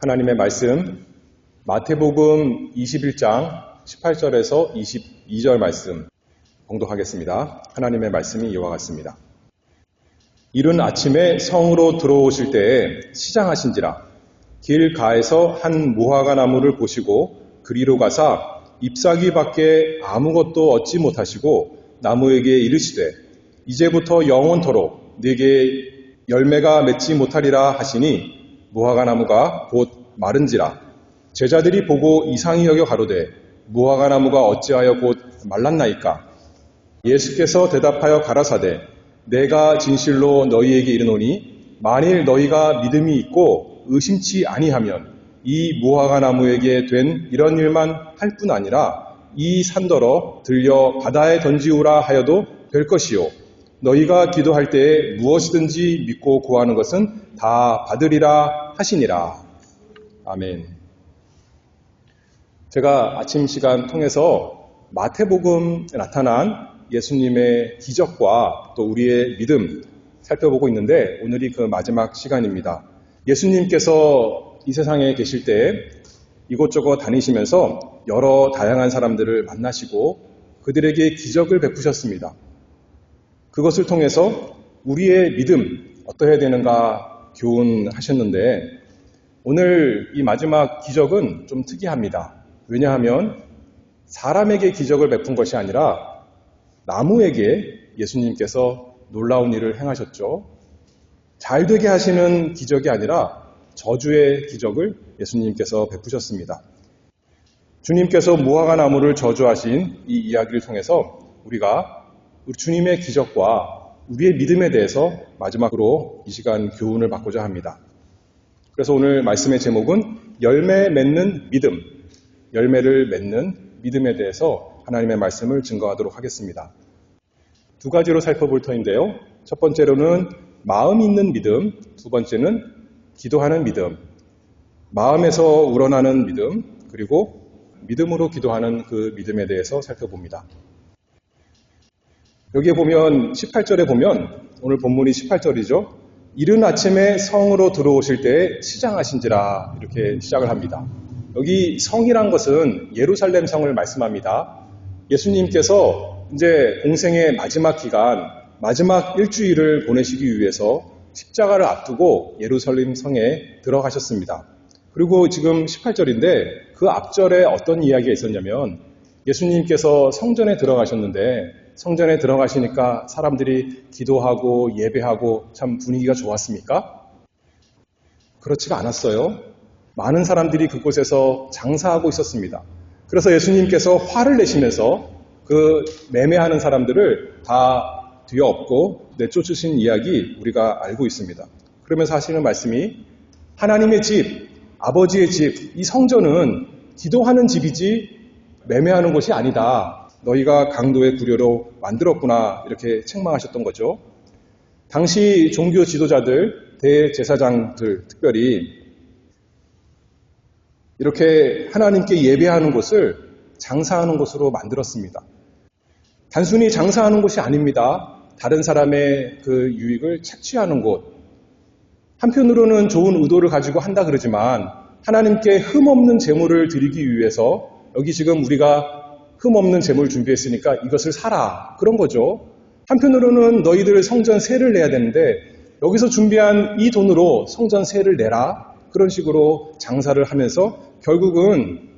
하나님의 말씀, 마태복음 21장 18절에서 22절 말씀 봉독하겠습니다. 하나님의 말씀이 이와 같습니다. 이른 아침에 성으로 들어오실 때에 시장하신지라 길 가에서 한 무화과 나무를 보시고 그리로 가사 잎사귀 밖에 아무것도 얻지 못하시고 나무에게 이르시되 이제부터 영원토록 네게 열매가 맺지 못하리라 하시니 무화과 나무가 곧 마른지라. 제자들이 보고 이상히 여겨 가로되 무화과 나무가 어찌하여 곧 말랐나이까. 예수께서 대답하여 가라사대 내가 진실로 너희에게 이르노니 만일 너희가 믿음이 있고 의심치 아니하면 이 무화과 나무에게 된 이런 일만 할 뿐 아니라 이 산더러 들려 바다에 던지우라 하여도 될 것이요 너희가 기도할 때에 무엇이든지 믿고 구하는 것은 다 받으리라 하시니라. 아멘. 제가 아침 시간 통해서 마태복음에 나타난 예수님의 기적과 또 우리의 믿음 살펴보고 있는데 오늘이 그 마지막 시간입니다. 예수님께서 이 세상에 계실 때 이곳저곳 다니시면서 여러 다양한 사람들을 만나시고 그들에게 기적을 베푸셨습니다. 그것을 통해서 우리의 믿음 어떠해야 되는가 교훈하셨는데 오늘 이 마지막 기적은 좀 특이합니다. 왜냐하면 사람에게 기적을 베푼 것이 아니라 나무에게 예수님께서 놀라운 일을 행하셨죠. 잘 되게 하시는 기적이 아니라 저주의 기적을 예수님께서 베푸셨습니다. 주님께서 무화과 나무를 저주하신 이 이야기를 통해서 우리가 주님의 기적과 우리의 믿음에 대해서 마지막으로 이 시간 교훈을 받고자 합니다. 그래서 오늘 말씀의 제목은 열매 맺는 믿음, 열매를 맺는 믿음에 대해서 하나님의 말씀을 증거하도록 하겠습니다. 두 가지로 살펴볼 터인데요. 첫 번째로는 마음 있는 믿음, 두 번째는 기도하는 믿음, 마음에서 우러나는 믿음, 그리고 믿음으로 기도하는 그 믿음에 대해서 살펴봅니다. 여기에 보면 18절에 보면 오늘 본문이 18절이죠. 이른 아침에 성으로 들어오실 때에 시장하신지라 이렇게 시작을 합니다. 여기 성이란 것은 예루살렘 성을 말씀합니다. 예수님께서 이제 공생의 마지막 기간, 마지막 일주일을 보내시기 위해서 십자가를 앞두고 예루살렘 성에 들어가셨습니다. 그리고 지금 18절인데 그 앞절에 어떤 이야기가 있었냐면 예수님께서 성전에 들어가셨는데 성전에 들어가시니까 사람들이 기도하고 예배하고 참 분위기가 좋았습니까? 그렇지가 않았어요. 많은 사람들이 그곳에서 장사하고 있었습니다. 그래서 예수님께서 화를 내시면서 그 매매하는 사람들을 다 뒤엎고 내쫓으신 이야기 우리가 알고 있습니다. 그러면서 하시는 말씀이 하나님의 집, 아버지의 집, 이 성전은 기도하는 집이지 매매하는 곳이 아니다. 너희가 강도의 구려로 만들었구나 이렇게 책망하셨던 거죠. 당시 종교 지도자들, 대제사장들 특별히 이렇게 하나님께 예배하는 곳을 장사하는 곳으로 만들었습니다. 단순히 장사하는 곳이 아닙니다. 다른 사람의 그 유익을 착취하는 곳. 한편으로는 좋은 의도를 가지고 한다 그러지만 하나님께 흠없는 제물을 드리기 위해서 여기 지금 우리가 흠없는 제물 준비했으니까 이것을 사라. 그런 거죠. 한편으로는 너희들 성전 세를 내야 되는데 여기서 준비한 이 돈으로 성전 세를 내라. 그런 식으로 장사를 하면서 결국은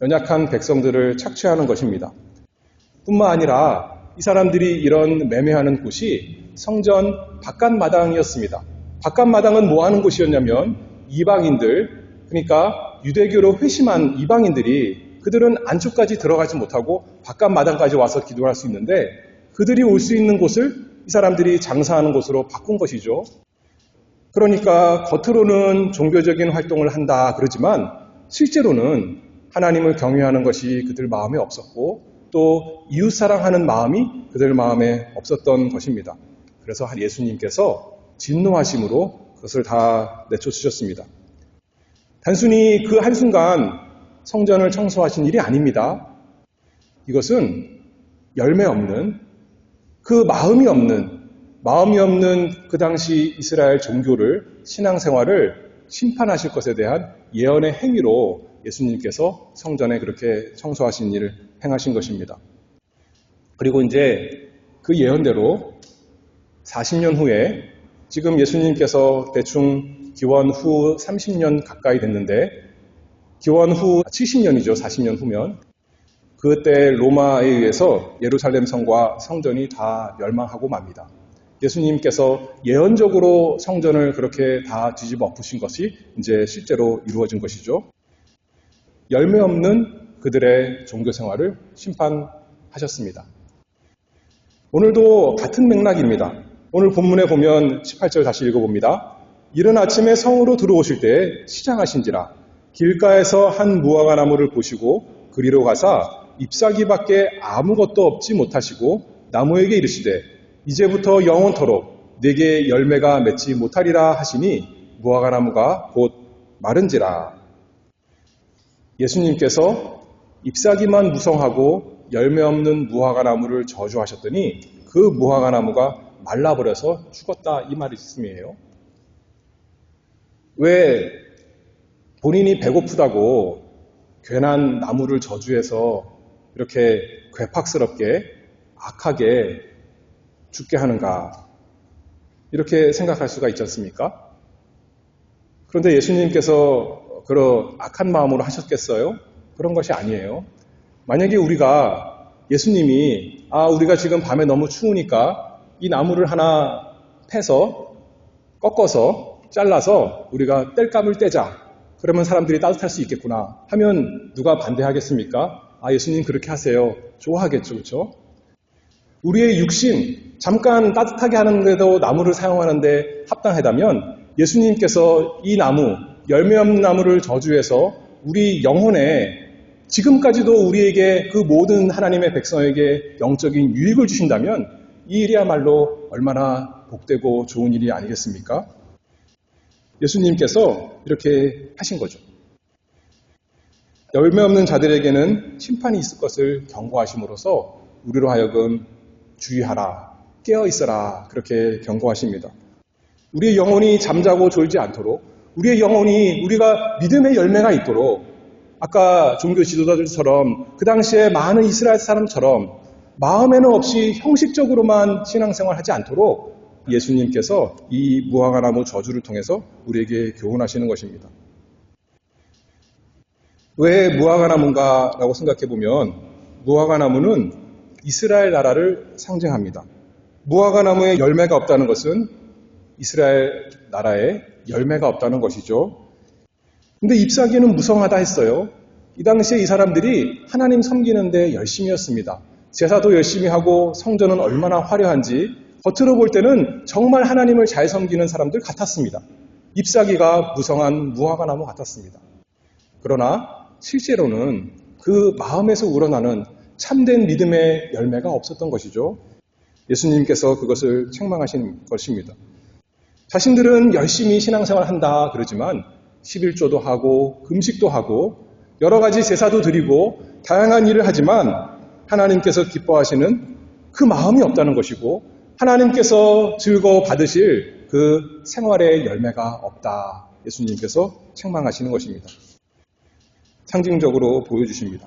연약한 백성들을 착취하는 것입니다. 뿐만 아니라 이 사람들이 이런 매매하는 곳이 성전 바깥마당이었습니다. 바깥마당은 뭐 하는 곳이었냐면 이방인들, 그러니까 유대교로 회심한 이방인들이 그들은 안쪽까지 들어가지 못하고 바깥마당까지 와서 기도할 수 있는데 그들이 올 수 있는 곳을 이 사람들이 장사하는 곳으로 바꾼 것이죠. 그러니까 겉으로는 종교적인 활동을 한다 그러지만 실제로는 하나님을 경외하는 것이 그들 마음에 없었고 또 이웃사랑하는 마음이 그들 마음에 없었던 것입니다. 그래서 예수님께서 진노하심으로 그것을 다 내쫓으셨습니다. 단순히 그 한순간 성전을 청소하신 일이 아닙니다. 이것은 열매 없는, 그 마음이 없는 그 당시 이스라엘 종교를, 신앙생활을 심판하실 것에 대한 예언의 행위로 예수님께서 성전에 그렇게 청소하신 일을 행하신 것입니다. 그리고 이제 그 예언대로 40년 후에 지금 예수님께서 대충 기원 후 30년 가까이 됐는데 기원 후 70년이죠. 40년 후면. 그때 로마에 의해서 예루살렘 성과 성전이 다 멸망하고 맙니다. 예수님께서 예언적으로 성전을 그렇게 다 뒤집어 엎으신 것이 이제 실제로 이루어진 것이죠. 열매 없는 그들의 종교 생활을 심판하셨습니다. 오늘도 같은 맥락입니다. 오늘 본문에 보면 18절 다시 읽어봅니다. 이른 아침에 성으로 들어오실 때 시장하신지라 길가에서 한 무화과 나무를 보시고 그리로 가사 잎사귀밖에 아무것도 없지 못하시고 나무에게 이르시되 이제부터 영원토록 내게 열매가 맺지 못하리라 하시니 무화과 나무가 곧 마른지라. 예수님께서 잎사귀만 무성하고 열매 없는 무화과 나무를 저주하셨더니 그 무화과 나무가 말라버려서 죽었다 이 말씀이에요. 왜 본인이 배고프다고 괜한 나무를 저주해서 이렇게 괴팍스럽게 악하게 죽게 하는가 이렇게 생각할 수가 있지 않습니까? 그런데 예수님께서 그런 악한 마음으로 하셨겠어요? 그런 것이 아니에요. 만약에 우리가 예수님이 우리가 지금 밤에 너무 추우니까 이 나무를 하나 패서 꺾어서 잘라서 우리가 땔감을 떼자. 그러면 사람들이 따뜻할 수 있겠구나 하면 누가 반대하겠습니까? 예수님 그렇게 하세요. 좋아하겠죠. 그렇죠? 우리의 육신 잠깐 따뜻하게 하는데도 나무를 사용하는데 합당하다면 예수님께서 이 나무 열매 없는 나무를 저주해서 우리 영혼에 지금까지도 우리에게 그 모든 하나님의 백성에게 영적인 유익을 주신다면 이 일이야말로 얼마나 복되고 좋은 일이 아니겠습니까? 예수님께서 이렇게 하신 거죠. 열매 없는 자들에게는 심판이 있을 것을 경고하심으로써 우리로 하여금 주의하라, 깨어있어라 그렇게 경고하십니다. 우리의 영혼이 잠자고 졸지 않도록 우리의 영혼이 우리가 믿음의 열매가 있도록 아까 종교 지도자들처럼 그 당시에 많은 이스라엘 사람처럼 마음에는 없이 형식적으로만 신앙생활하지 않도록 예수님께서 이 무화과나무 저주를 통해서 우리에게 교훈하시는 것입니다. 왜 무화과나무인가라고 생각해보면 무화과나무는 이스라엘 나라를 상징합니다. 무화과나무에 열매가 없다는 것은 이스라엘 나라에 열매가 없다는 것이죠. 근데 잎사귀는 무성하다 했어요. 이 당시에 이 사람들이 하나님 섬기는데 열심이었습니다. 제사도 열심히 하고 성전은 얼마나 화려한지 겉으로 볼 때는 정말 하나님을 잘 섬기는 사람들 같았습니다. 잎사귀가 무성한 무화과나무 같았습니다. 그러나 실제로는 그 마음에서 우러나는 참된 믿음의 열매가 없었던 것이죠. 예수님께서 그것을 책망하신 것입니다. 자신들은 열심히 신앙생활을 한다 그러지만 11조도 하고 금식도 하고 여러 가지 제사도 드리고 다양한 일을 하지만 하나님께서 기뻐하시는 그 마음이 없다는 것이고 하나님께서 즐거워 받으실 그 생활의 열매가 없다. 예수님께서 책망하시는 것입니다. 상징적으로 보여주십니다.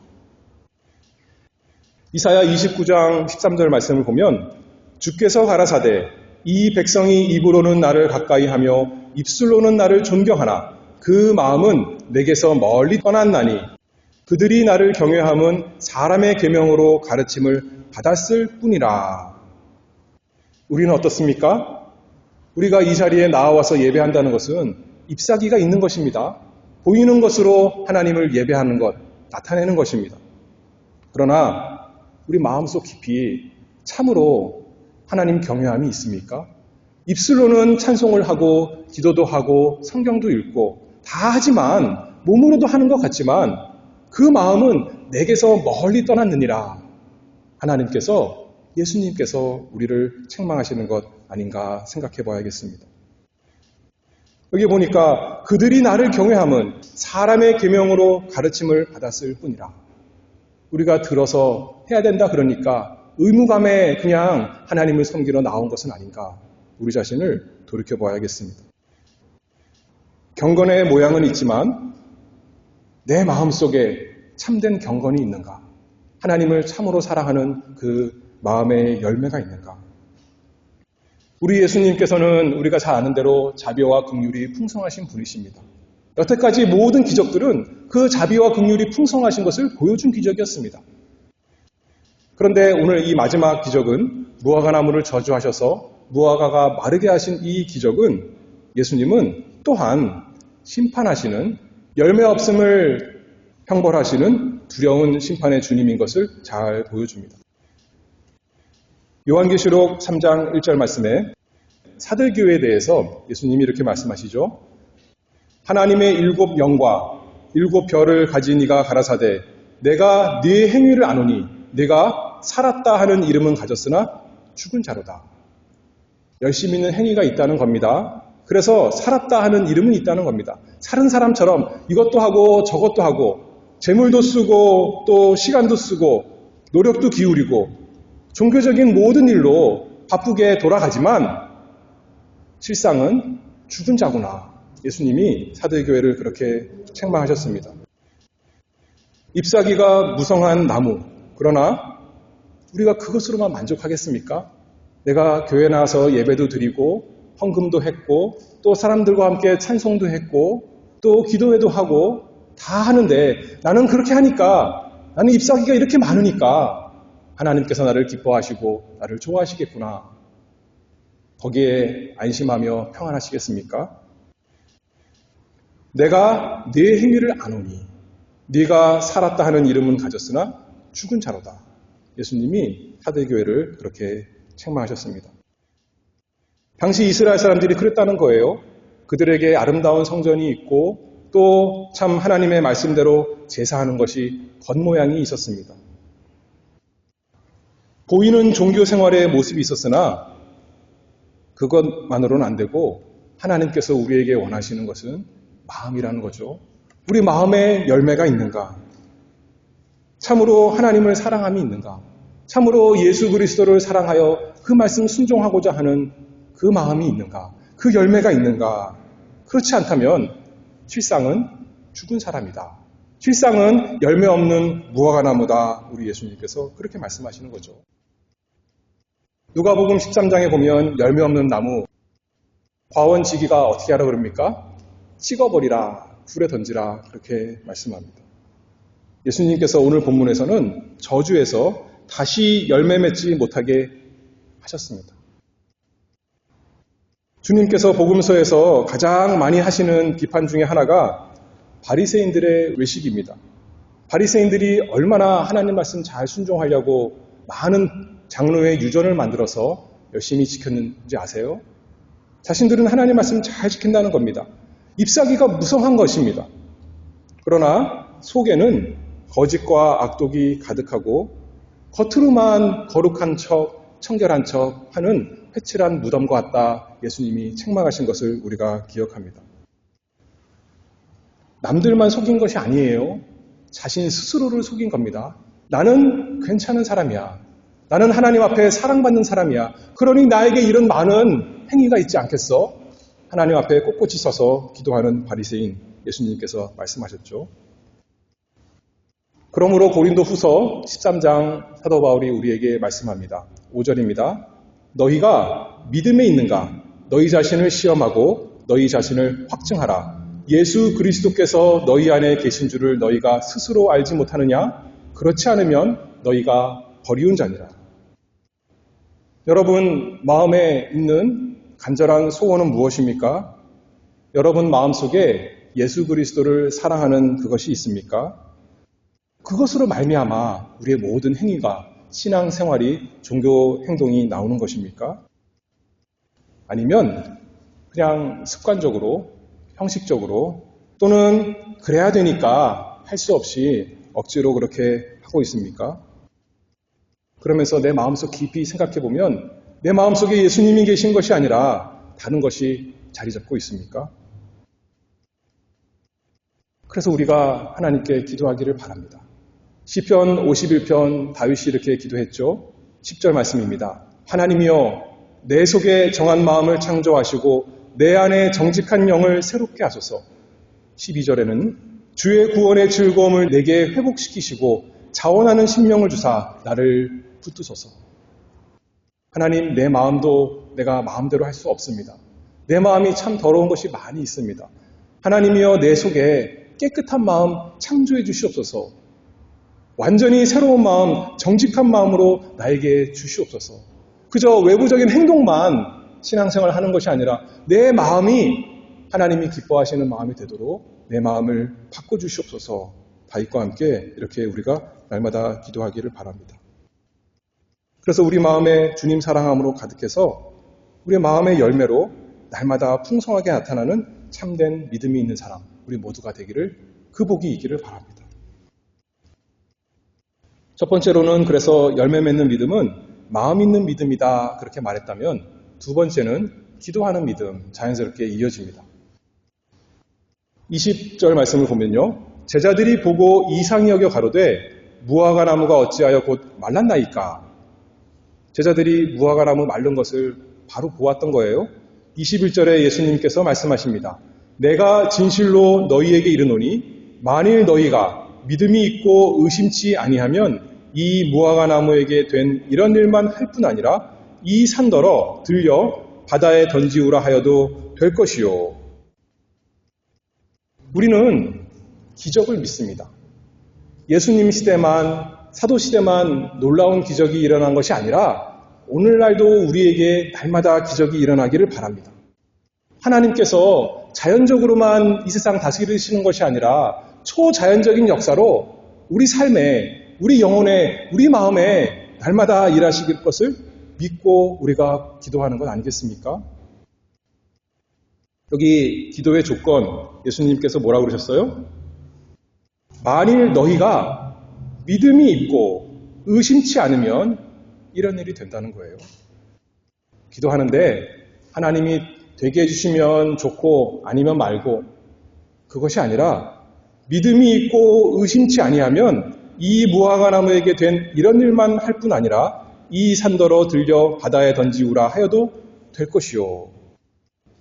이사야 29장 13절 말씀을 보면 주께서 가라사대 이 백성이 입으로는 나를 가까이 하며 입술로는 나를 존경하나 그 마음은 내게서 멀리 떠났나니 그들이 나를 경외함은 사람의 계명으로 가르침을 받았을 뿐이라. 우리는 어떻습니까? 우리가 이 자리에 나와서 예배한다는 것은 잎사귀가 있는 것입니다. 보이는 것으로 하나님을 예배하는 것, 나타내는 것입니다. 그러나 우리 마음속 깊이 참으로 하나님 경외함이 있습니까? 입술로는 찬송을 하고 기도도 하고 성경도 읽고 다 하지만 몸으로도 하는 것 같지만 그 마음은 내게서 멀리 떠났느니라. 하나님께서 예수님께서 우리를 책망하시는 것 아닌가 생각해 봐야겠습니다. 여기 보니까 그들이 나를 경외함은 사람의 계명으로 가르침을 받았을 뿐이라. 우리가 들어서 해야 된다 그러니까 의무감에 그냥 하나님을 섬기러 나온 것은 아닌가. 우리 자신을 돌이켜 봐야겠습니다. 경건의 모양은 있지만 내 마음속에 참된 경건이 있는가? 하나님을 참으로 사랑하는 그 마음의 열매가 있는가? 우리 예수님께서는 우리가 잘 아는 대로 자비와 긍휼이 풍성하신 분이십니다. 여태까지 모든 기적들은 그 자비와 긍휼이 풍성하신 것을 보여준 기적이었습니다. 그런데 오늘 이 마지막 기적은 무화과 나무를 저주하셔서 무화과가 마르게 하신 이 기적은 예수님은 또한 심판하시는, 열매 없음을 형벌하시는 두려운 심판의 주님인 것을 잘 보여줍니다. 요한계시록 3장 1절 말씀에 사들교회에 대해서 예수님이 이렇게 말씀하시죠. 하나님의 7 영과 7 별을 가진 이가 가라사대 내가 네 행위를 아노니 네가 살았다 하는 이름은 가졌으나 죽은 자로다. 열심히 있는 행위가 있다는 겁니다. 그래서 살았다 하는 이름은 있다는 겁니다. 사는 사람처럼 이것도 하고 저것도 하고 재물도 쓰고 또 시간도 쓰고 노력도 기울이고 종교적인 모든 일로 바쁘게 돌아가지만 실상은 죽은 자구나. 예수님이 사도교회를 그렇게 책망하셨습니다. 잎사귀가 무성한 나무. 그러나 우리가 그것으로만 만족하겠습니까? 내가 교회 나와서 예배도 드리고 헌금도 했고 또 사람들과 함께 찬송도 했고 또 기도회도 하고 다 하는데 나는 그렇게 하니까 나는 잎사귀가 이렇게 많으니까 하나님께서 나를 기뻐하시고 나를 좋아하시겠구나. 거기에 안심하며 평안하시겠습니까? 내가 네 행위를 아노니 네가 살았다 하는 이름은 가졌으나 죽은 자로다. 예수님이 사도교회를 그렇게 책망하셨습니다. 당시 이스라엘 사람들이 그랬다는 거예요. 그들에게 아름다운 성전이 있고 또 참 하나님의 말씀대로 제사하는 것이 겉모양이 있었습니다. 보이는 종교 생활의 모습이 있었으나 그것만으로는 안 되고 하나님께서 우리에게 원하시는 것은 마음이라는 거죠. 우리 마음에 열매가 있는가? 참으로 하나님을 사랑함이 있는가? 참으로 예수 그리스도를 사랑하여 그 말씀 순종하고자 하는 그 마음이 있는가? 그 열매가 있는가? 그렇지 않다면 실상은 죽은 사람이다. 실상은 열매 없는 무화과나무다. 우리 예수님께서 그렇게 말씀하시는 거죠. 누가복음 13장에 보면 열매 없는 나무 과원지기가 어떻게 하라 그럽니까? 찍어버리라, 불에 던지라 그렇게 말씀합니다. 예수님께서 오늘 본문에서는 저주에서 다시 열매 맺지 못하게 하셨습니다. 주님께서 복음서에서 가장 많이 하시는 비판 중에 하나가 바리새인들의 외식입니다. 바리새인들이 얼마나 하나님 말씀 잘 순종하려고 많은 장로의 유전을 만들어서 열심히 지켰는지 아세요? 자신들은 하나님 말씀 잘 지킨다는 겁니다. 잎사귀가 무성한 것입니다. 그러나 속에는 거짓과 악독이 가득하고 겉으로만 거룩한 척, 청결한 척 하는 회칠한 무덤과 같다. 예수님이 책망하신 것을 우리가 기억합니다. 남들만 속인 것이 아니에요. 자신 스스로를 속인 겁니다. 나는 괜찮은 사람이야. 나는 하나님 앞에 사랑받는 사람이야. 그러니 나에게 이런 많은 행위가 있지 않겠어? 하나님 앞에 꼿꼿이 서서 기도하는 바리새인 예수님께서 말씀하셨죠. 그러므로 고린도 후서 13장 사도 바울이 우리에게 말씀합니다. 5절입니다. 너희가 믿음에 있는가? 너희 자신을 시험하고 너희 자신을 확증하라. 예수 그리스도께서 너희 안에 계신 줄을 너희가 스스로 알지 못하느냐? 그렇지 않으면 너희가 버리운 자니라. 여러분 마음에 있는 간절한 소원은 무엇입니까? 여러분 마음속에 예수 그리스도를 사랑하는 그것이 있습니까? 그것으로 말미암아 우리의 모든 행위가 신앙생활이 종교 행동이 나오는 것입니까? 아니면 그냥 습관적으로 형식적으로 또는 그래야 되니까 할 수 없이 억지로 그렇게 하고 있습니까? 그러면서 내 마음속 깊이 생각해보면 내 마음속에 예수님이 계신 것이 아니라 다른 것이 자리 잡고 있습니까? 그래서 우리가 하나님께 기도하기를 바랍니다. 시편 51편 다윗이 이렇게 기도했죠. 10절 말씀입니다. 하나님이여 내 속에 정한 마음을 창조하시고 내 안에 정직한 영을 새롭게 하소서. 12절에는 주의 구원의 즐거움을 내게 회복시키시고 자원하는 심령을 주사 나를 붙드소서. 하나님, 내 마음도 내가 마음대로 할 수 없습니다. 내 마음이 참 더러운 것이 많이 있습니다. 하나님이여, 내 속에 깨끗한 마음 창조해 주시옵소서. 완전히 새로운 마음, 정직한 마음으로 나에게 주시옵소서. 그저 외부적인 행동만 신앙생활을 하는 것이 아니라 내 마음이 하나님이 기뻐하시는 마음이 되도록 내 마음을 바꿔주시옵소서. 다윗과 함께 이렇게 우리가 날마다 기도하기를 바랍니다. 그래서 우리 마음에 주님 사랑함으로 가득해서 우리의 마음의 열매로 날마다 풍성하게 나타나는 참된 믿음이 있는 사람, 우리 모두가 되기를, 그 복이 있기를 바랍니다. 첫 번째로는 그래서 열매 맺는 믿음은 마음 있는 믿음이다, 그렇게 말했다면, 두 번째는 기도하는 믿음, 자연스럽게 이어집니다. 20절 말씀을 보면요, 제자들이 보고 이상히 여겨 가로되 무화과 나무가 어찌하여 곧 말랐나이까. 제자들이 무화과 나무 마른 것을 바로 보았던 거예요. 21절에 예수님께서 말씀하십니다. 내가 진실로 너희에게 이르노니 만일 너희가 믿음이 있고 의심치 아니하면 이 무화과 나무에게 된 이런 일만 할 뿐 아니라 이 산더러 들려 바다에 던지우라 하여도 될 것이요. 우리는 기적을 믿습니다. 예수님 시대만, 사도 시대만 놀라운 기적이 일어난 것이 아니라 오늘날도 우리에게 날마다 기적이 일어나기를 바랍니다. 하나님께서 자연적으로만 이 세상 다스리시는 것이 아니라 초자연적인 역사로 우리 삶에, 우리 영혼에, 우리 마음에 날마다 일하실 것을 믿고 우리가 기도하는 것 아니겠습니까? 여기 기도의 조건, 예수님께서 뭐라고 그러셨어요? 만일 너희가 믿음이 있고 의심치 않으면 이런 일이 된다는 거예요. 기도하는데 하나님이 되게 해주시면 좋고 아니면 말고, 그것이 아니라 믿음이 있고 의심치 아니하면 이 무화과 나무에게 된 이런 일만 할 뿐 아니라 이 산더러 들려 바다에 던지우라 하여도 될 것이요.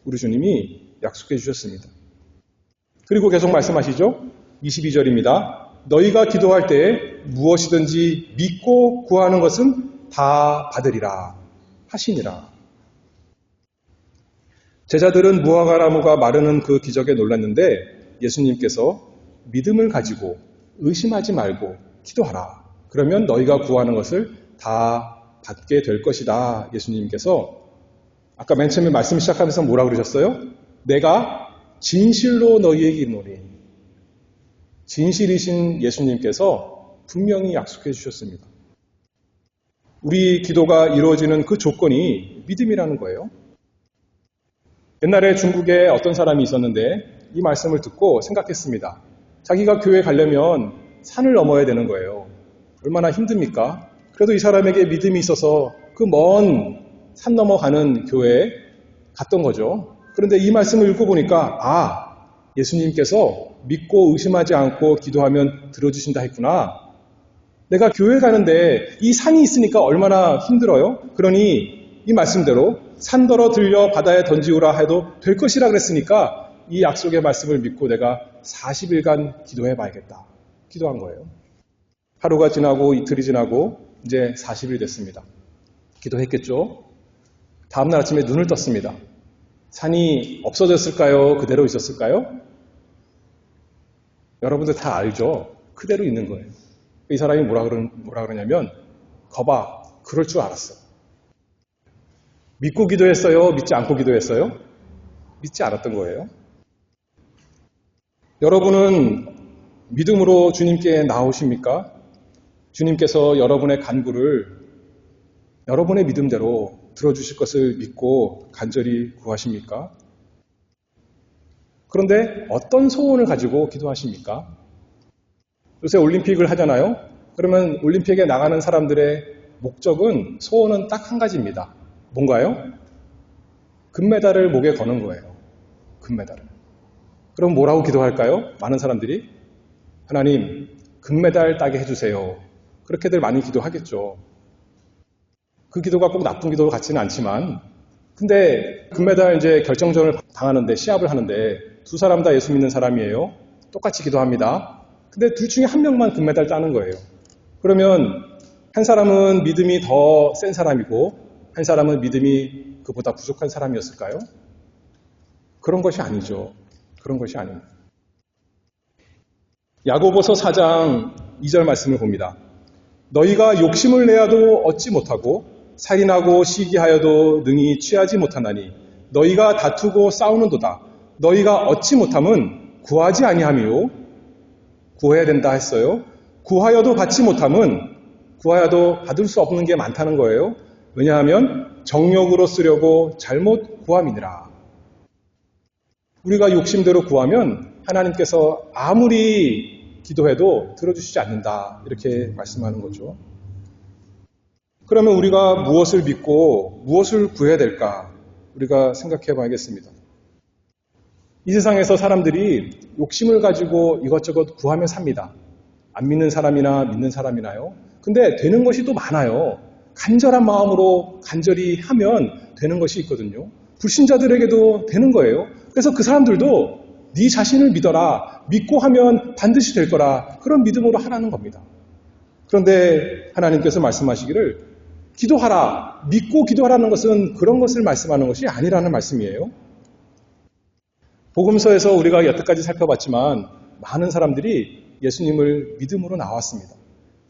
우리 주님이 약속해 주셨습니다. 그리고 계속 말씀하시죠. 22절입니다. 너희가 기도할 때에 무엇이든지 믿고 구하는 것은 다 받으리라 하시니라. 제자들은 무화과 나무가 마르는 그 기적에 놀랐는데 예수님께서 믿음을 가지고 의심하지 말고 기도하라. 그러면 너희가 구하는 것을 다 받게 될 것이다. 예수님께서 아까 맨 처음에 말씀 시작하면서 뭐라고 그러셨어요? 내가 진실로 너희에게 이르노니. 진실이신 예수님께서 분명히 약속해 주셨습니다. 우리 기도가 이루어지는 그 조건이 믿음이라는 거예요. 옛날에 중국에 어떤 사람이 있었는데 이 말씀을 듣고 생각했습니다. 자기가 교회 가려면 산을 넘어야 되는 거예요. 얼마나 힘듭니까? 그래도 이 사람에게 믿음이 있어서 그 먼 산 넘어가는 교회에 갔던 거죠. 그런데 이 말씀을 읽고 보니까 예수님께서 믿고 의심하지 않고 기도하면 들어주신다 했구나. 내가 교회 가는데 이 산이 있으니까 얼마나 힘들어요? 그러니 이 말씀대로 산더러 들려 바다에 던지우라 해도 될 것이라 그랬으니까 이 약속의 말씀을 믿고 내가 40일간 기도해 봐야겠다. 기도한 거예요. 하루가 지나고 이틀이 지나고 이제 40일 됐습니다. 기도했겠죠? 다음날 아침에 눈을 떴습니다. 산이 없어졌을까요? 그대로 있었을까요? 여러분들 다 알죠? 그대로 있는 거예요. 이 사람이 뭐라 그러냐면 거봐, 그럴 줄 알았어. 믿고 기도했어요? 믿지 않고 기도했어요? 믿지 않았던 거예요. 여러분은 믿음으로 주님께 나오십니까? 주님께서 여러분의 간구를 여러분의 믿음대로 들어주실 것을 믿고 간절히 구하십니까? 그런데 어떤 소원을 가지고 기도하십니까? 요새 올림픽을 하잖아요? 그러면 올림픽에 나가는 사람들의 목적은, 소원은 딱 한 가지입니다. 뭔가요? 금메달을 목에 거는 거예요. 금메달을. 그럼 뭐라고 기도할까요? 많은 사람들이 하나님, 금메달 따게 해주세요. 그렇게들 많이 기도하겠죠. 그 기도가 꼭 나쁜 기도 같지는 않지만 근데 금메달 이제 결정전을 당하는데, 시합을 하는데 두 사람 다 예수 믿는 사람이에요. 똑같이 기도합니다. 근데 둘 중에 한 명만 금메달 따는 거예요. 그러면 한 사람은 믿음이 더 센 사람이고 한 사람은 믿음이 그보다 부족한 사람이었을까요? 그런 것이 아니죠. 그런 것이 아닙니다. 야고보서 4장 2절 말씀을 봅니다. 너희가 욕심을 내어도 얻지 못하고 살인하고 시기하여도 능히 취하지 못하나니 너희가 다투고 싸우는도다. 너희가 얻지 못함은 구하지 아니함이요. 구해야 된다 했어요. 구하여도 받지 못함은 구하여도 받을 수 없는 게 많다는 거예요. 왜냐하면 정욕으로 쓰려고 잘못 구함이니라. 우리가 욕심대로 구하면 하나님께서 아무리 기도해도 들어주시지 않는다. 이렇게 말씀하는 거죠. 그러면 우리가 무엇을 믿고 무엇을 구해야 될까? 우리가 생각해 봐야겠습니다. 이 세상에서 사람들이 욕심을 가지고 이것저것 구하며 삽니다. 안 믿는 사람이나 믿는 사람이나요. 근데 되는 것이 또 많아요. 간절한 마음으로 간절히 하면 되는 것이 있거든요. 불신자들에게도 되는 거예요. 그래서 그 사람들도 네 자신을 믿어라. 믿고 하면 반드시 될 거라. 그런 믿음으로 하라는 겁니다. 그런데 하나님께서 말씀하시기를 기도하라. 믿고 기도하라는 것은 그런 것을 말씀하는 것이 아니라는 말씀이에요. 복음서에서 우리가 여태까지 살펴봤지만 많은 사람들이 예수님을 믿음으로 나왔습니다.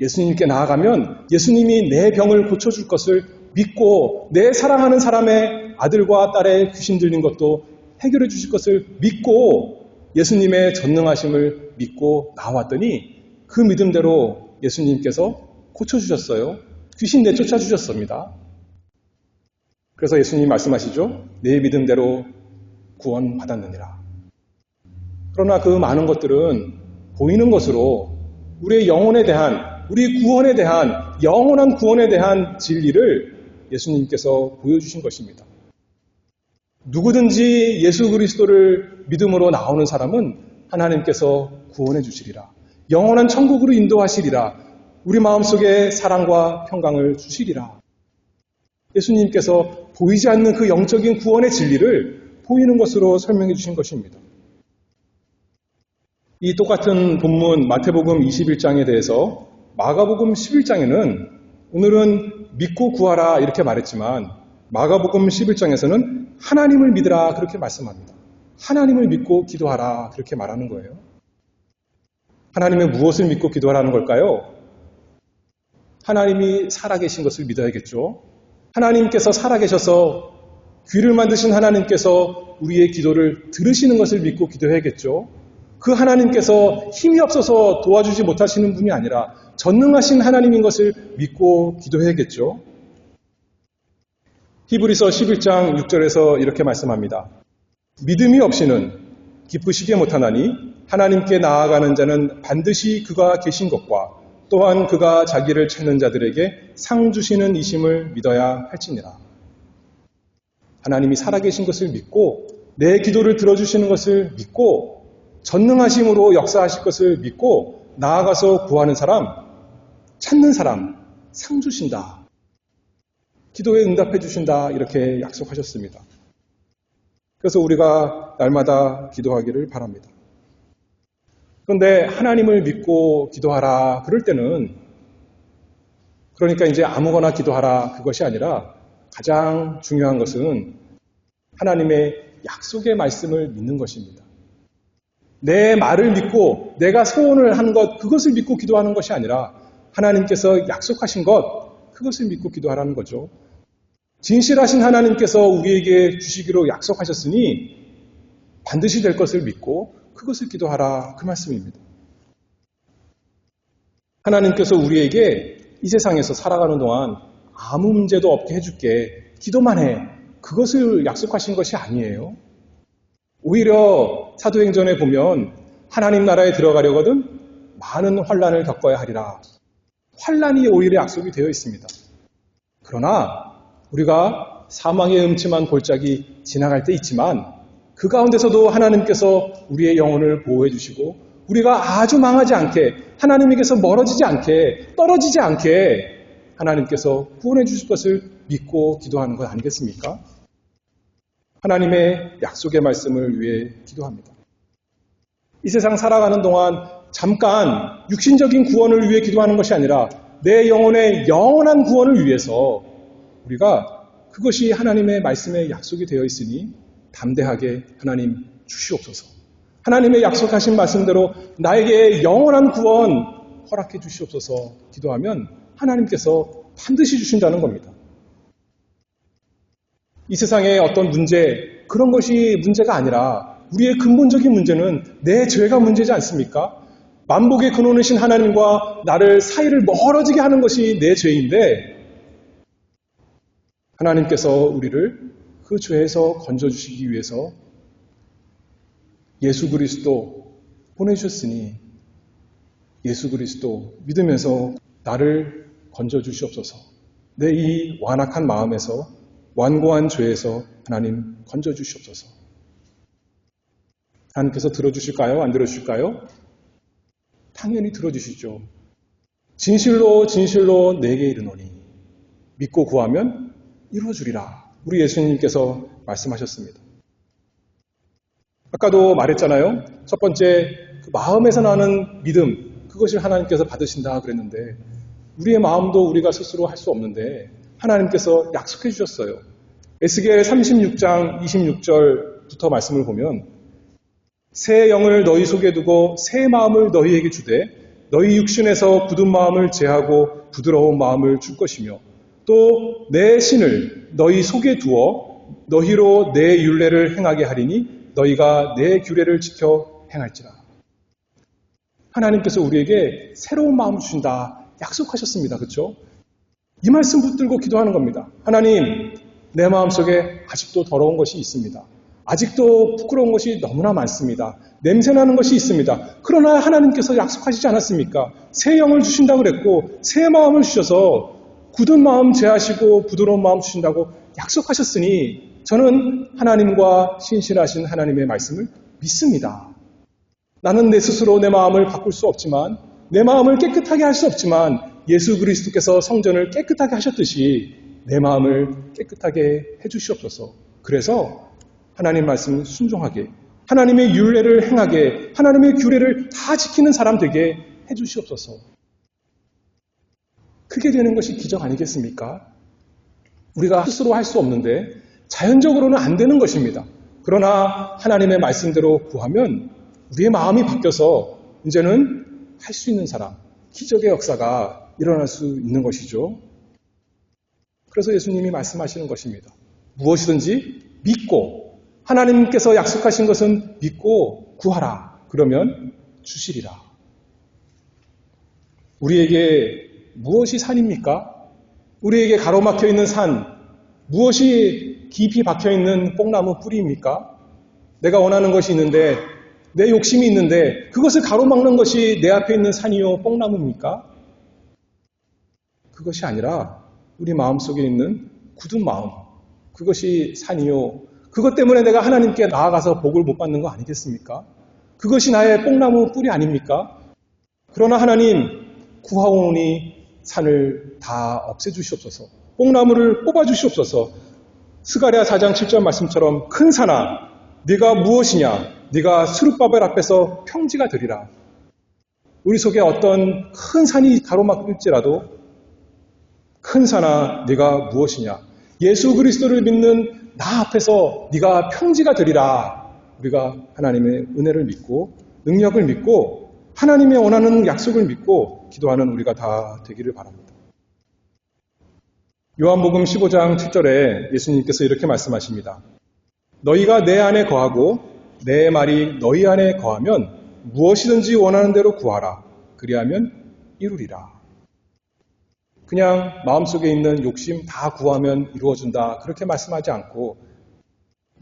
예수님께 나아가면 예수님이 내 병을 고쳐줄 것을 믿고 내 사랑하는 사람의 아들과 딸의 귀신 들린 것도 해결해 주실 것을 믿고 예수님의 전능하심을 믿고 나왔더니 그 믿음대로 예수님께서 고쳐주셨어요. 귀신 내쫓아 주셨습니다. 그래서 예수님이 말씀하시죠. 내 믿음대로 구원 받았느니라. 그러나 그 많은 것들은 보이는 것으로 우리의 영혼에 대한, 우리 구원에 대한, 영원한 구원에 대한 진리를 예수님께서 보여주신 것입니다. 누구든지 예수 그리스도를 믿음으로 나오는 사람은 하나님께서 구원해 주시리라. 영원한 천국으로 인도하시리라. 우리 마음속에 사랑과 평강을 주시리라. 예수님께서 보이지 않는 그 영적인 구원의 진리를 보이는 것으로 설명해 주신 것입니다. 이 똑같은 본문 마태복음 21장에 대해서 마가복음 11장에는 오늘은 믿고 구하라 이렇게 말했지만 마가복음 11장에서는 하나님을 믿으라 그렇게 말씀합니다. 하나님을 믿고 기도하라 그렇게 말하는 거예요. 하나님의 무엇을 믿고 기도하라는 걸까요? 하나님이 살아계신 것을 믿어야겠죠. 하나님께서 살아계셔서 귀를 만드신 하나님께서 우리의 기도를 들으시는 것을 믿고 기도해야겠죠. 그 하나님께서 힘이 없어서 도와주지 못하시는 분이 아니라 전능하신 하나님인 것을 믿고 기도해야겠죠. 히브리서 11장 6절에서 이렇게 말씀합니다. 믿음이 없이는 기쁘시게 못하나니 하나님께 나아가는 자는 반드시 그가 계신 것과 또한 그가 자기를 찾는 자들에게 상 주시는 이심을 믿어야 할지니라. 하나님이 살아계신 것을 믿고 내 기도를 들어주시는 것을 믿고 전능하심으로 역사하실 것을 믿고 나아가서 구하는 사람, 찾는 사람, 상 주신다. 기도에 응답해 주신다. 이렇게 약속하셨습니다. 그래서 우리가 날마다 기도하기를 바랍니다. 그런데 하나님을 믿고 기도하라 그럴 때는 그러니까 이제 아무거나 기도하라 그것이 아니라 가장 중요한 것은 하나님의 약속의 말씀을 믿는 것입니다. 내 말을 믿고 내가 소원을 한 것 그것을 믿고 기도하는 것이 아니라 하나님께서 약속하신 것 그것을 믿고 기도하라는 거죠. 진실하신 하나님께서 우리에게 주시기로 약속하셨으니 반드시 될 것을 믿고 그것을 기도하라 그 말씀입니다. 하나님께서 우리에게 이 세상에서 살아가는 동안 아무 문제도 없게 해줄게 기도만 해 그것을 약속하신 것이 아니에요. 오히려 사도행전에 보면 하나님 나라에 들어가려거든 많은 환난을 겪어야 하리라. 환난이 오히려 약속이 되어 있습니다. 그러나 우리가 사망의 음침한 골짜기 지나갈 때 있지만 그 가운데서도 하나님께서 우리의 영혼을 보호해 주시고 우리가 아주 망하지 않게 하나님에게서 멀어지지 않게 떨어지지 않게 하나님께서 구원해 주실 것을 믿고 기도하는 것 아니겠습니까? 하나님의 약속의 말씀을 위해 기도합니다. 이 세상 살아가는 동안 잠깐 육신적인 구원을 위해 기도하는 것이 아니라 내 영혼의 영원한 구원을 위해서 우리가 그것이 하나님의 말씀에 약속이 되어 있으니 담대하게 하나님 주시옵소서. 하나님의 약속하신 말씀대로 나에게 영원한 구원 허락해 주시옵소서 기도하면 하나님께서 반드시 주신다는 겁니다. 이 세상의 어떤 문제, 그런 것이 문제가 아니라 우리의 근본적인 문제는 내 죄가 문제지 않습니까? 만복의 근원이신 하나님과 나를 사이를 멀어지게 하는 것이 내 죄인데 하나님께서 우리를 그 죄에서 건져주시기 위해서 예수 그리스도 보내주셨으니 예수 그리스도 믿으면서 나를 건져주시옵소서. 내 이 완악한 마음에서 완고한 죄에서 하나님 건져주시옵소서. 하나님께서 들어주실까요? 안 들어주실까요? 당연히 들어주시죠. 진실로 진실로 내게 이르노니 믿고 구하면 이루어주리라. 우리 예수님께서 말씀하셨습니다. 아까도 말했잖아요. 첫 번째 그 마음에서 나는 믿음, 그것을 하나님께서 받으신다 그랬는데 우리의 마음도 우리가 스스로 할 수 없는데 하나님께서 약속해 주셨어요. 에스겔 36장 26절부터 말씀을 보면 새 영을 너희 속에 두고 새 마음을 너희에게 주되 너희 육신에서 굳은 마음을 제하고 부드러운 마음을 줄 것이며 또 내 신을 너희 속에 두어 너희로 내 율례를 행하게 하리니 너희가 내 규례를 지켜 행할지라. 하나님께서 우리에게 새로운 마음을 주신다 약속하셨습니다. 그렇죠? 이 말씀 붙들고 기도하는 겁니다. 하나님, 내 마음속에 아직도 더러운 것이 있습니다. 아직도 부끄러운 것이 너무나 많습니다. 냄새나는 것이 있습니다. 그러나 하나님께서 약속하시지 않았습니까? 새 영을 주신다고 그랬고 새 마음을 주셔서 굳은 마음 제하시고 부드러운 마음 주신다고 약속하셨으니 저는 하나님과 신실하신 하나님의 말씀을 믿습니다. 나는 내 스스로 내 마음을 바꿀 수 없지만 내 마음을 깨끗하게 할 수 없지만 예수 그리스도께서 성전을 깨끗하게 하셨듯이 내 마음을 깨끗하게 해주시옵소서. 그래서 하나님 말씀 순종하게 하나님의 율례를 행하게 하나님의 규례를 다 지키는 사람 되게 해주시옵소서. 그게 되는 것이 기적 아니겠습니까? 우리가 스스로 할 수 없는데 자연적으로는 안 되는 것입니다. 그러나 하나님의 말씀대로 구하면 우리의 마음이 바뀌어서 이제는 할 수 있는 사람, 기적의 역사가 일어날 수 있는 것이죠. 그래서 예수님이 말씀하시는 것입니다. 무엇이든지 믿고 하나님께서 약속하신 것은 믿고 구하라. 그러면 주시리라. 우리에게 무엇이 산입니까? 우리에게 가로막혀 있는 산, 무엇이 깊이 박혀 있는 뽕나무 뿌리입니까? 내가 원하는 것이 있는데 내 욕심이 있는데 그것을 가로막는 것이 내 앞에 있는 산이요 뽕나무입니까? 그것이 아니라 우리 마음속에 있는 굳은 마음, 그것이 산이요. 그것 때문에 내가 하나님께 나아가서 복을 못 받는 거 아니겠습니까? 그것이 나의 뽕나무 뿌리 아닙니까? 그러나 하나님 구하오니 산을 다 없애주시옵소서. 뽕나무를 뽑아주시옵소서. 스가랴 4장 7절 말씀처럼 큰 산아 네가 무엇이냐? 네가 스룹바벨 앞에서 평지가 되리라. 우리 속에 어떤 큰 산이 가로막힐지라도 큰 산아 네가 무엇이냐? 예수 그리스도를 믿는 나 앞에서 네가 평지가 되리라. 우리가 하나님의 은혜를 믿고 능력을 믿고 하나님의 원하는 약속을 믿고 기도하는 우리가 다 되기를 바랍니다. 요한복음 15장 7절에 예수님께서 이렇게 말씀하십니다. 너희가 내 안에 거하고 내 말이 너희 안에 거하면 무엇이든지 원하는 대로 구하라. 그리하면 이루리라. 그냥 마음속에 있는 욕심 다 구하면 이루어진다. 그렇게 말씀하지 않고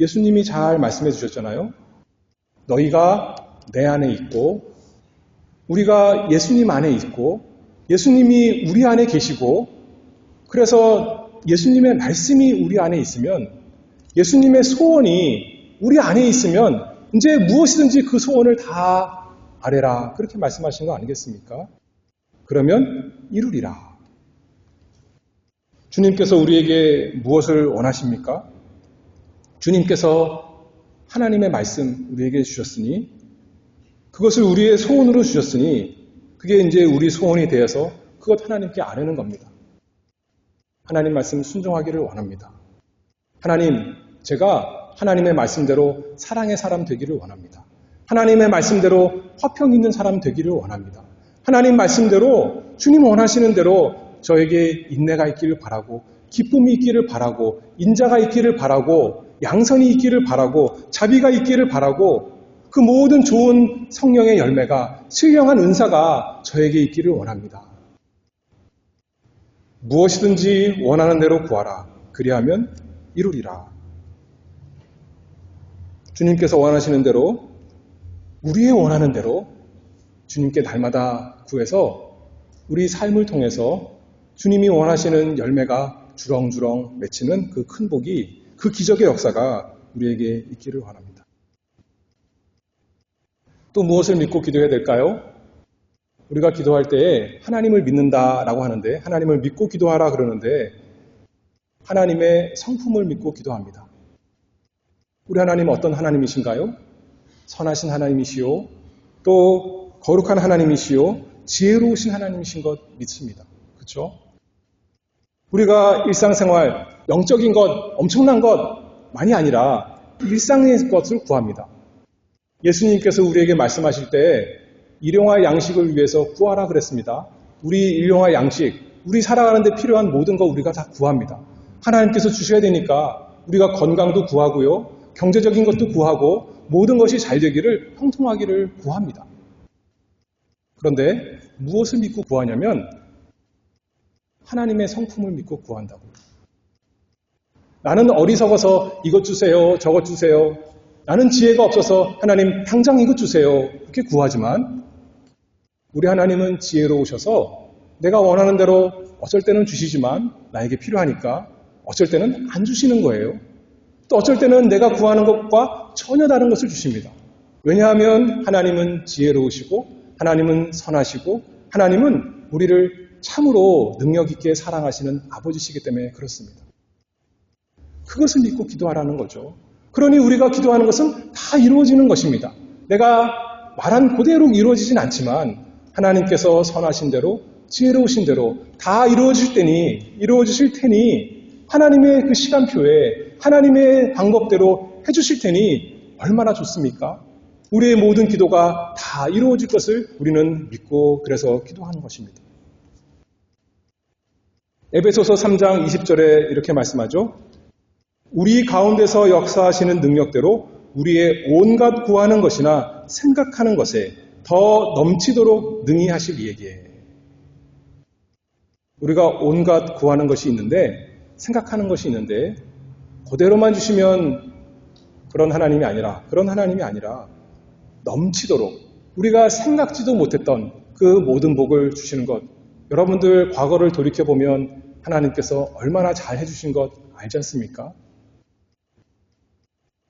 예수님이 잘 말씀해 주셨잖아요. 너희가 내 안에 있고 우리가 예수님 안에 있고 예수님이 우리 안에 계시고 그래서 예수님의 말씀이 우리 안에 있으면 예수님의 소원이 우리 안에 있으면 이제 무엇이든지 그 소원을 다 아뢰라. 그렇게 말씀하신 거 아니겠습니까? 그러면 이루리라. 주님께서 우리에게 무엇을 원하십니까? 주님께서 하나님의 말씀 우리에게 주셨으니 그것을 우리의 소원으로 주셨으니 그게 이제 우리 소원이 되어서 그것 하나님께 아뢰는 겁니다. 하나님 말씀 순종하기를 원합니다. 하나님, 제가 하나님의 말씀대로 사랑의 사람 되기를 원합니다. 하나님의 말씀대로 화평 있는 사람 되기를 원합니다. 하나님 말씀대로 주님 원하시는 대로 저에게 인내가 있기를 바라고 기쁨이 있기를 바라고 인자가 있기를 바라고 양선이 있기를 바라고 자비가 있기를 바라고 그 모든 좋은 성령의 열매가 신령한 은사가 저에게 있기를 원합니다. 무엇이든지 원하는 대로 구하라. 그리하면 이루리라. 주님께서 원하시는 대로 우리의 원하는 대로 주님께 날마다 구해서 우리 삶을 통해서 주님이 원하시는 열매가 주렁주렁 맺히는 그 큰 복이 그 기적의 역사가 우리에게 있기를 원합니다. 또 무엇을 믿고 기도해야 될까요? 우리가 기도할 때에 하나님을 믿는다라고 하는데 하나님을 믿고 기도하라 그러는데 하나님의 성품을 믿고 기도합니다. 우리 하나님은 어떤 하나님이신가요? 선하신 하나님이시요 또 거룩한 하나님이시요 지혜로우신 하나님이신 것 믿습니다. 그렇죠? 우리가 일상생활 영적인 것 엄청난 것만이 아니라 일상의 것을 구합니다. 예수님께서 우리에게 말씀하실 때 일용할 양식을 위해서 구하라 그랬습니다. 우리 일용할 양식, 우리 살아가는 데 필요한 모든 거 우리가 다 구합니다. 하나님께서 주셔야 되니까 우리가 건강도 구하고요. 경제적인 것도 구하고 모든 것이 잘 되기를 형통하기를 구합니다. 그런데 무엇을 믿고 구하냐면 하나님의 성품을 믿고 구한다고요. 나는 어리석어서 이것 주세요, 저것 주세요. 나는 지혜가 없어서 하나님 당장 이것 주세요. 이렇게 구하지만 우리 하나님은 지혜로우셔서 내가 원하는 대로 어쩔 때는 주시지만 나에게 필요하니까 어쩔 때는 안 주시는 거예요. 또 어쩔 때는 내가 구하는 것과 전혀 다른 것을 주십니다. 왜냐하면 하나님은 지혜로우시고 하나님은 선하시고 하나님은 우리를 참으로 능력 있게 사랑하시는 아버지시기 때문에 그렇습니다. 그것을 믿고 기도하라는 거죠. 그러니 우리가 기도하는 것은 다 이루어지는 것입니다. 내가 말한 그대로 이루어지진 않지만 하나님께서 선하신 대로 지혜로우신 대로 다 이루어지실 테니 하나님의 그 시간표에 하나님의 방법대로 해주실 테니 얼마나 좋습니까? 우리의 모든 기도가 다 이루어질 것을 우리는 믿고 그래서 기도하는 것입니다. 에베소서 3장 20절에 이렇게 말씀하죠. 우리 가운데서 역사하시는 능력대로 우리의 온갖 구하는 것이나 생각하는 것에 더 넘치도록 능히 하실 이에게. 우리가 온갖 구하는 것이 있는데 생각하는 것이 있는데 그대로만 주시면 그런 하나님이 아니라 넘치도록 우리가 생각지도 못했던 그 모든 복을 주시는 것. 여러분들 과거를 돌이켜보면 하나님께서 얼마나 잘 해주신 것 알지 않습니까?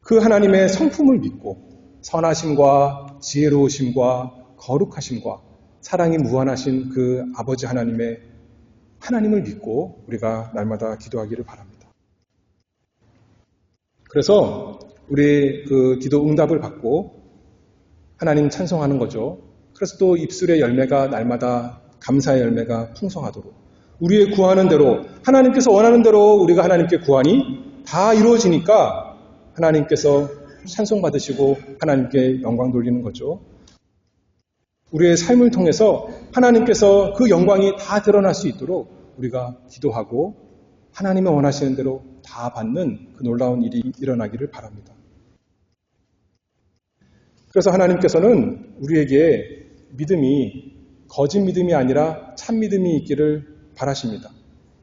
그 하나님의 성품을 믿고 선하심과 지혜로우심과 거룩하심과 사랑이 무한하신 그 아버지 하나님을 믿고 우리가 날마다 기도하기를 바랍니다. 그래서 우리 그 기도 응답을 받고 하나님 찬송하는 거죠. 그래서 또 입술의 열매가 날마다 감사의 열매가 풍성하도록 우리의 구하는 대로 하나님께서 원하는 대로 우리가 하나님께 구하니 다 이루어지니까 하나님께서 찬송받으시고 하나님께 영광 돌리는 거죠. 우리의 삶을 통해서 하나님께서 그 영광이 다 드러날 수 있도록 우리가 기도하고 하나님의 원하시는 대로 다 받는 그 놀라운 일이 일어나기를 바랍니다. 그래서 하나님께서는 우리에게 믿음이 거짓 믿음이 아니라 참 믿음이 있기를 바라십니다.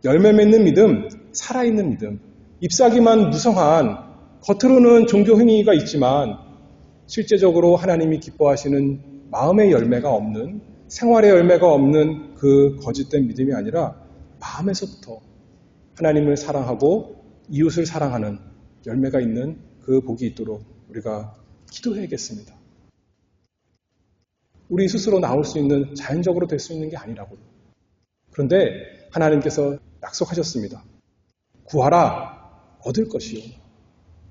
열매 맺는 믿음, 살아있는 믿음, ip사기만 무성한 겉으로는 종교 행위가 있지만 실제적으로 하나님이 기뻐하시는 마음의 열매가 없는 생활의 열매가 없는 그 거짓된 믿음이 아니라 마음에서부터 하나님을 사랑하고 이웃을 사랑하는 열매가 있는 그 복이 있도록 우리가 기도해야겠습니다. 우리 스스로 나올 수 있는 자연적으로 될 수 있는 게 아니라고요. 그런데 하나님께서 약속하셨습니다. 구하라 얻을 것이요.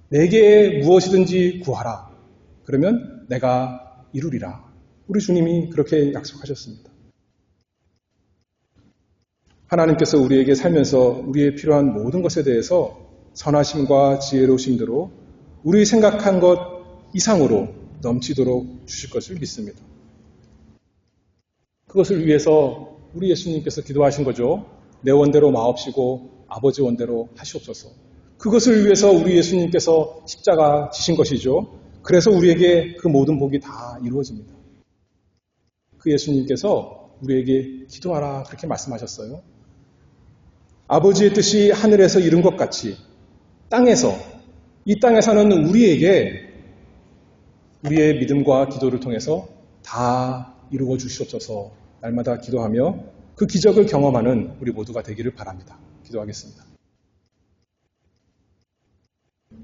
내게 무엇이든지 구하라. 그러면 내가 이루리라. 우리 주님이 그렇게 약속하셨습니다. 하나님께서 우리에게 살면서 우리의 필요한 모든 것에 대해서 선하심과 지혜로우심대로 우리 생각한 것 이상으로 넘치도록 주실 것을 믿습니다. 그것을 위해서 우리 예수님께서 기도하신 거죠. 내 원대로 마옵시고 아버지 원대로 하시옵소서. 그것을 위해서 우리 예수님께서 십자가 지신 것이죠. 그래서 우리에게 그 모든 복이 다 이루어집니다. 그 예수님께서 우리에게 기도하라 그렇게 말씀하셨어요. 아버지의 뜻이 하늘에서 이룬 것 같이 이 땅에 사는 우리에게 우리의 믿음과 기도를 통해서 다 이루어 주시옵소서. 날마다 기도하며 그 기적을 경험하는 우리 모두가 되기를 바랍니다. 기도하겠습니다.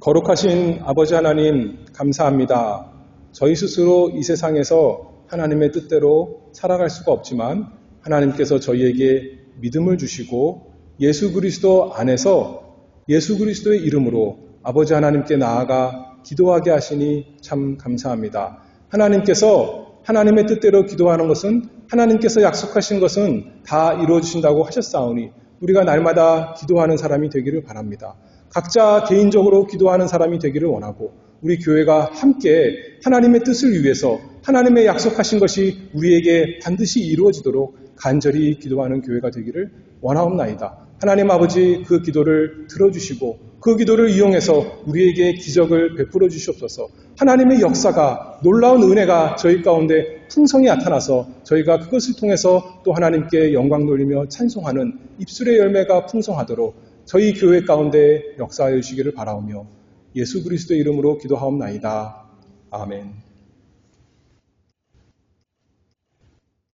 거룩하신 아버지 하나님 감사합니다. 저희 스스로 이 세상에서 하나님의 뜻대로 살아갈 수가 없지만 하나님께서 저희에게 믿음을 주시고 예수 그리스도 안에서 예수 그리스도의 이름으로 아버지 하나님께 나아가 기도하게 하시니 참 감사합니다. 하나님께서 하나님의 뜻대로 기도하는 것은 하나님께서 약속하신 것은 다 이루어주신다고 하셨사오니 우리가 날마다 기도하는 사람이 되기를 바랍니다. 각자 개인적으로 기도하는 사람이 되기를 원하고 우리 교회가 함께 하나님의 뜻을 위해서 하나님의 약속하신 것이 우리에게 반드시 이루어지도록 간절히 기도하는 교회가 되기를 원하옵나이다. 하나님 아버지 그 기도를 들어주시고 그 기도를 이용해서 우리에게 기적을 베풀어 주시옵소서. 하나님의 역사가 놀라운 은혜가 저희 가운데 풍성히 나타나서 저희가 그것을 통해서 또 하나님께 영광 돌리며 찬송하는 입술의 열매가 풍성하도록 저희 교회 가운데 역사하여 주시기를 바라오며 예수 그리스도의 이름으로 기도하옵나이다. 아멘.